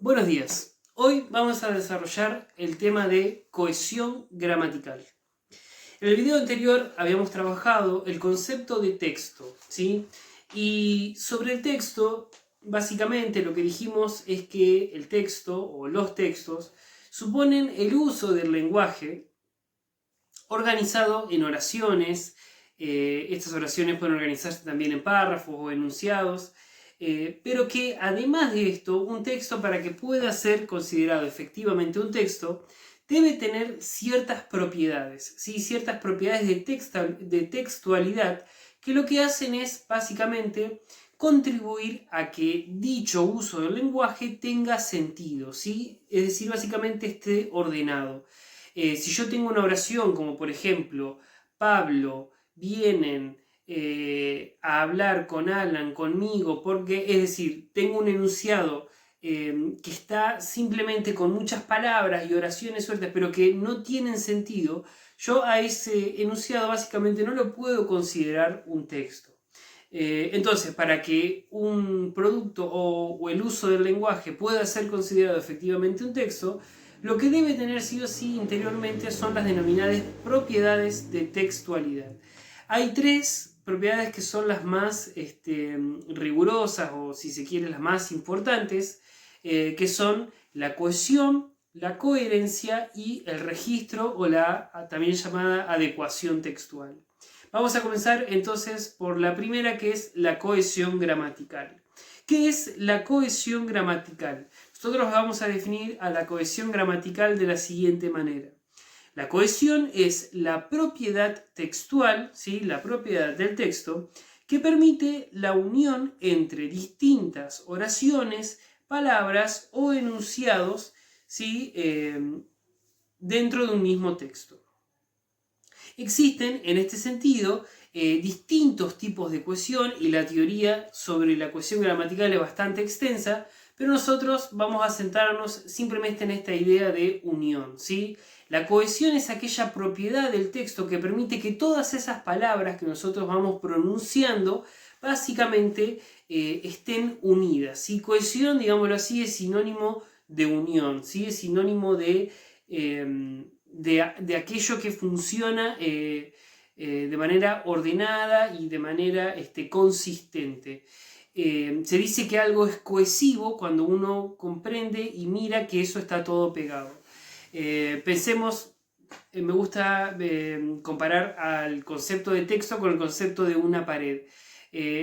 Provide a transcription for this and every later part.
Buenos días. Hoy vamos a desarrollar el tema de cohesión gramatical. En el video anterior habíamos trabajado el concepto de texto, ¿sí? Y sobre el texto, básicamente lo que dijimos es que el texto o los textos suponen el uso del lenguaje organizado en oraciones. Estas oraciones pueden organizarse también en párrafos o enunciados. Pero que además de esto, un texto, para que pueda ser considerado efectivamente un texto, debe tener ciertas propiedades, ¿sí? Ciertas propiedades de textualidad, que lo que hacen es básicamente contribuir a que dicho uso del lenguaje tenga sentido, ¿sí? Es decir, básicamente esté ordenado. Si yo tengo una oración como por ejemplo, Pablo, vienen a hablar con Alan, conmigo, porque, es decir, tengo un enunciado que está simplemente con muchas palabras y oraciones sueltas, pero que no tienen sentido, yo a ese enunciado básicamente no lo puedo considerar un texto. Entonces, para que un producto o el uso del lenguaje pueda ser considerado efectivamente un texto, lo que debe tener sí o sí interiormente son las denominadas propiedades de textualidad. Hay tres propiedades que son las más rigurosas, o si se quiere las más importantes, que son la cohesión, la coherencia y el registro, o la también llamada adecuación textual. Vamos a comenzar entonces por la primera, que es la cohesión gramatical. ¿Qué es la cohesión gramatical? Nosotros vamos a definir a la cohesión gramatical de la siguiente manera. La cohesión es la propiedad textual, ¿sí? La propiedad del texto, que permite la unión entre distintas oraciones, palabras o enunciados, ¿sí? Dentro de un mismo texto. Existen, en este sentido, distintos tipos de cohesión, y la teoría sobre la cohesión gramatical es bastante extensa, pero nosotros vamos a centrarnos simplemente en esta idea de unión, ¿sí? La cohesión es aquella propiedad del texto que permite que todas esas palabras que nosotros vamos pronunciando básicamente estén unidas, ¿sí? Cohesión, digámoslo así, es sinónimo de unión, ¿sí? Es sinónimo de aquello que funciona de manera ordenada y de manera consistente. Se dice que algo es cohesivo cuando uno comprende y mira que eso está todo pegado. Pensemos, me gusta comparar al concepto de texto con el concepto de una pared.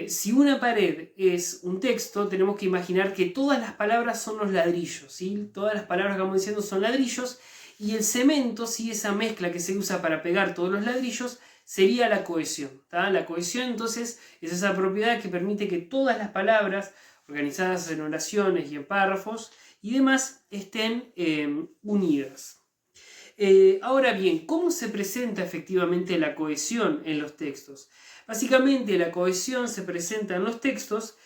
Si una pared es un texto, tenemos que imaginar que todas las palabras son los ladrillos, ¿sí? Todas las palabras que vamos diciendo son ladrillos, y el cemento, ¿sí? Esa mezcla que se usa para pegar todos los ladrillos, sería la cohesión, ¿tá? La cohesión entonces es esa propiedad que permite que todas las palabras organizadas en oraciones y en párrafos y demás estén unidas. Ahora bien, ¿cómo se presenta efectivamente la cohesión en los textos? Básicamente la cohesión se presenta en los textos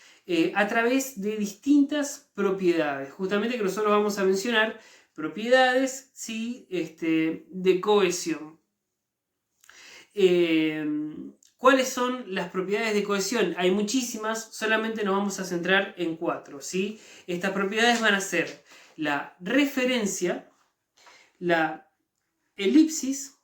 a través de distintas propiedades, justamente que nosotros vamos a mencionar, propiedades, ¿sí? De cohesión. ¿Cuáles son las propiedades de cohesión? Hay muchísimas, solamente nos vamos a centrar en 4, ¿sí? Estas propiedades van a ser la referencia, la elipsis,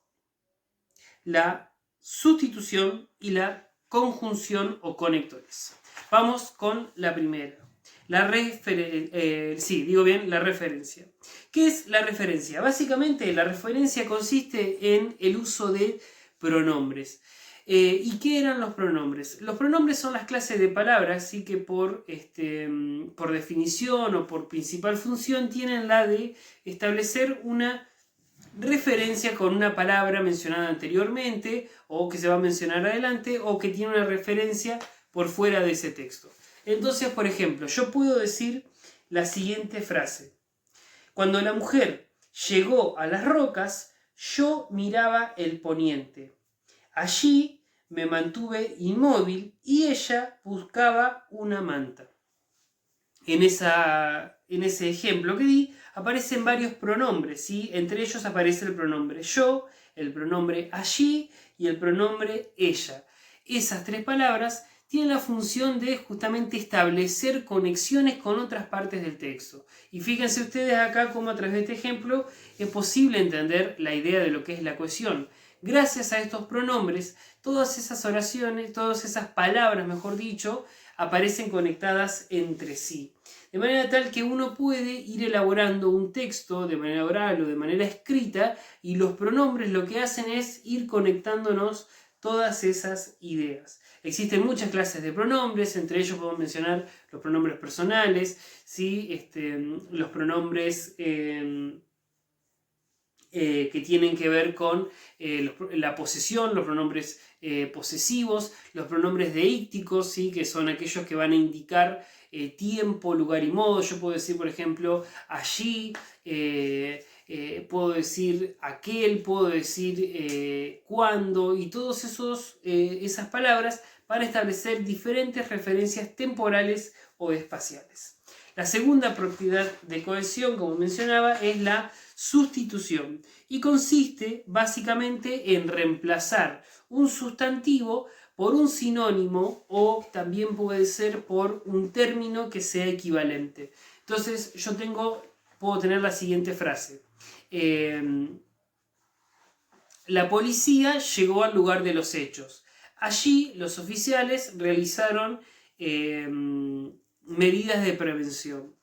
la sustitución y la conjunción o conectores. Vamos con la primera. La referencia. ¿Qué es la referencia? Básicamente la referencia consiste en el uso de pronombres. ¿Y qué eran los pronombres? Los pronombres son las clases de palabras, ¿sí? Que por definición o por principal función tienen la de establecer una referencia con una palabra mencionada anteriormente o que se va a mencionar adelante, o que tiene una referencia por fuera de ese texto. Entonces, por ejemplo, yo puedo decir la siguiente frase: cuando la mujer llegó a las rocas, yo miraba el poniente. Allí me mantuve inmóvil y ella buscaba una manta. En ese ejemplo que di, aparecen varios pronombres, ¿sí? Entre ellos aparece el pronombre yo, el pronombre allí y el pronombre ella. Esas tres palabras tiene la función de justamente establecer conexiones con otras partes del texto. Y fíjense ustedes acá cómo a través de este ejemplo es posible entender la idea de lo que es la cohesión. Gracias a estos pronombres, todas esas oraciones, todas esas palabras, mejor dicho, aparecen conectadas entre sí. De manera tal que uno puede ir elaborando un texto de manera oral o de manera escrita, y los pronombres lo que hacen es ir conectándonos todas esas ideas. Existen muchas clases de pronombres, entre ellos podemos mencionar los pronombres personales, ¿sí? Los pronombres que tienen que ver con la posesión, los pronombres posesivos, los pronombres deícticos, ¿sí? Que son aquellos que van a indicar tiempo, lugar y modo. Yo puedo decir, por ejemplo, allí, puedo decir aquel, puedo decir cuándo, y todas esas palabras para establecer diferentes referencias temporales o espaciales. La segunda propiedad de cohesión, como mencionaba, es la sustitución, y consiste básicamente en reemplazar un sustantivo por un sinónimo, o también puede ser por un término que sea equivalente. Entonces puedo tener la siguiente frase. La policía llegó al lugar de los hechos. Allí los oficiales realizaron medidas de prevención.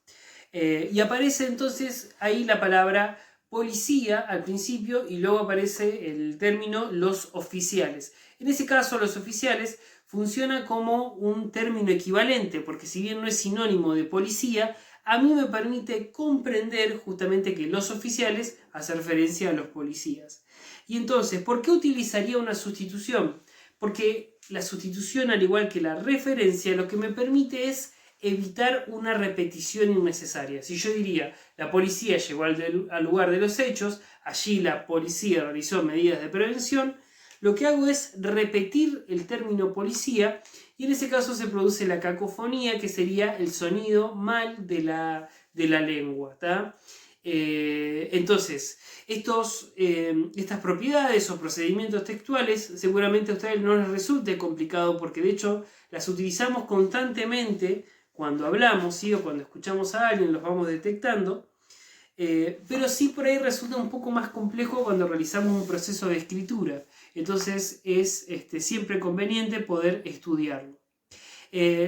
Y aparece entonces ahí la palabra policía al principio, y luego aparece el término los oficiales. En ese caso, los oficiales funciona como un término equivalente, porque si bien no es sinónimo de policía, a mí me permite comprender justamente que los oficiales hace referencia a los policías. Y entonces, ¿por qué utilizaría una sustitución? Porque la sustitución, al igual que la referencia, lo que me permite es evitar una repetición innecesaria. Si yo diría, la policía llegó al lugar de los hechos, allí la policía realizó medidas de prevención, lo que hago es repetir el término policía, y en ese caso se produce la cacofonía, que sería el sonido mal de la lengua, ¿tá? Entonces, estas propiedades o procedimientos textuales seguramente a ustedes no les resulte complicado, porque de hecho las utilizamos constantemente cuando hablamos, ¿sí? O cuando escuchamos a alguien, los vamos detectando, pero sí por ahí resulta un poco más complejo cuando realizamos un proceso de escritura. Entonces es siempre conveniente poder estudiarlo.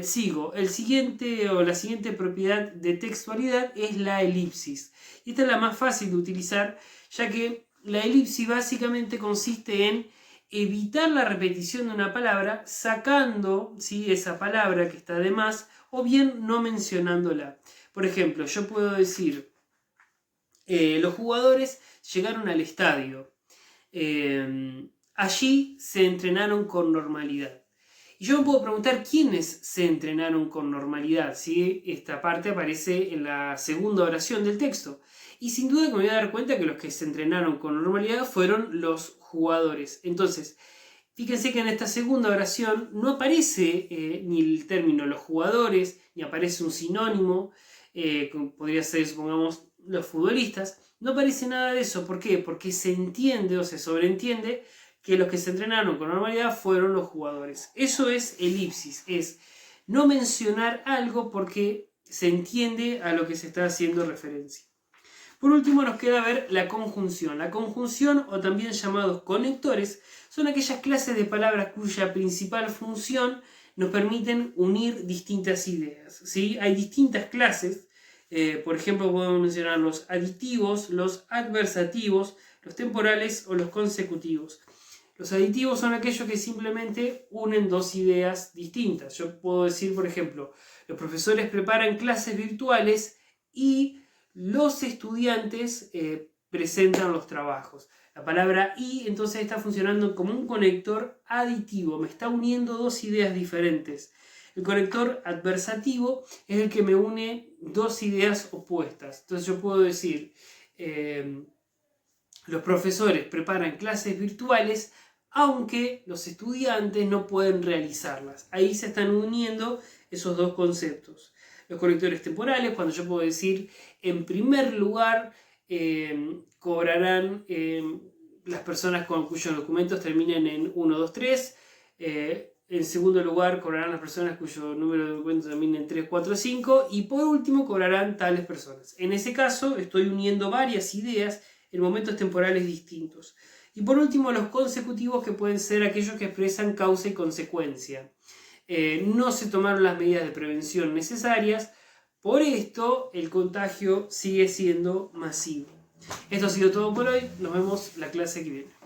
Sigo. La siguiente propiedad de textualidad es la elipsis. Y esta es la más fácil de utilizar, ya que la elipsis básicamente consiste en evitar la repetición de una palabra sacando, ¿sí?, esa palabra que está de más, o bien no mencionándola. Por ejemplo, yo puedo decir, los jugadores llegaron al estadio. Allí se entrenaron con normalidad. Y yo me puedo preguntar quiénes se entrenaron con normalidad, ¿sí? Esta parte aparece en la segunda oración del texto. Y sin duda que me voy a dar cuenta que los que se entrenaron con normalidad fueron los jugadores. Entonces, fíjense que en esta segunda oración no aparece ni el término los jugadores, ni aparece un sinónimo, como podría ser, supongamos, los futbolistas. No aparece nada de eso. ¿Por qué? Porque se entiende o se sobreentiende que los que se entrenaron con normalidad fueron los jugadores. Eso es elipsis, es no mencionar algo porque se entiende a lo que se está haciendo referencia. Por último nos queda ver la conjunción. La conjunción, o también llamados conectores, son aquellas clases de palabras cuya principal función nos permiten unir distintas ideas, ¿sí? Hay distintas clases, por ejemplo podemos mencionar los aditivos, los adversativos, los temporales o los consecutivos. Los aditivos son aquellos que simplemente unen dos ideas distintas. Yo puedo decir, por ejemplo, los profesores preparan clases virtuales y los estudiantes presentan los trabajos. La palabra y entonces está funcionando como un conector aditivo, me está uniendo dos ideas diferentes. El conector adversativo es el que me une dos ideas opuestas. Entonces yo puedo decir, los profesores preparan clases virtuales aunque los estudiantes no pueden realizarlas. Ahí se están uniendo esos dos conceptos. Los conectores temporales, cuando yo puedo decir, en primer lugar, cobrarán las personas cuyos documentos terminen en 1, 2, 3. En segundo lugar, cobrarán las personas cuyo número de documentos termine en 3, 4, 5. Y por último, cobrarán tales personas. En ese caso, estoy uniendo varias ideas en momentos temporales distintos. Y por último, los consecutivos, que pueden ser aquellos que expresan causa y consecuencia. No se tomaron las medidas de prevención necesarias. Por esto, el contagio sigue siendo masivo. Esto ha sido todo por hoy. Nos vemos la clase que viene.